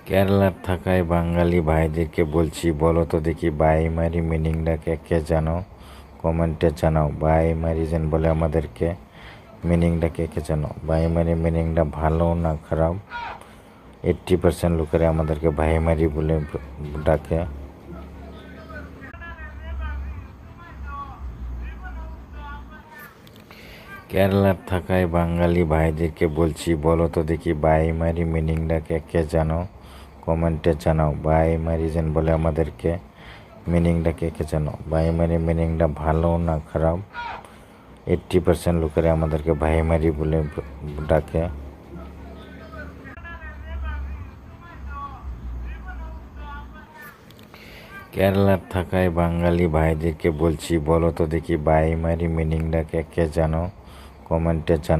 কেরালার থাকায় বাঙালি ভাইদেরকে বলছি, বলো তো দেখি বাইমারি মিনিংটা কে জানো? কমেন্টে জানাও। বাইমারি যেন বলে আমাদেরকে মিনিংটা কে জানো? বাইমারি মিনিংটা ভালো না খারাপ? 80% লোকেরা আমাদেরকে ভাইমারি বলে ডাকে। কেরালার থাকায় বাঙালি ভাইদেরকে বলছি, বলো তো দেখি বাইমারি মিনিংটা কে জানো? কমেন্টে জানাও। বাইমারি যেন বলে আমাদেরকে মিনিংটা কে জানো? বাইমারি মিনিংটা ভালো না খারাপ? 80% লোকেরা আমাদেরকে ভাইমারি বলে ডাকে। কেরালার থাকায় বাঙালি ভাইদেরকে বলছি, বলো তো দেখি বাইমারি মিনিংটা কে জানো? কমেন্টে জানাও।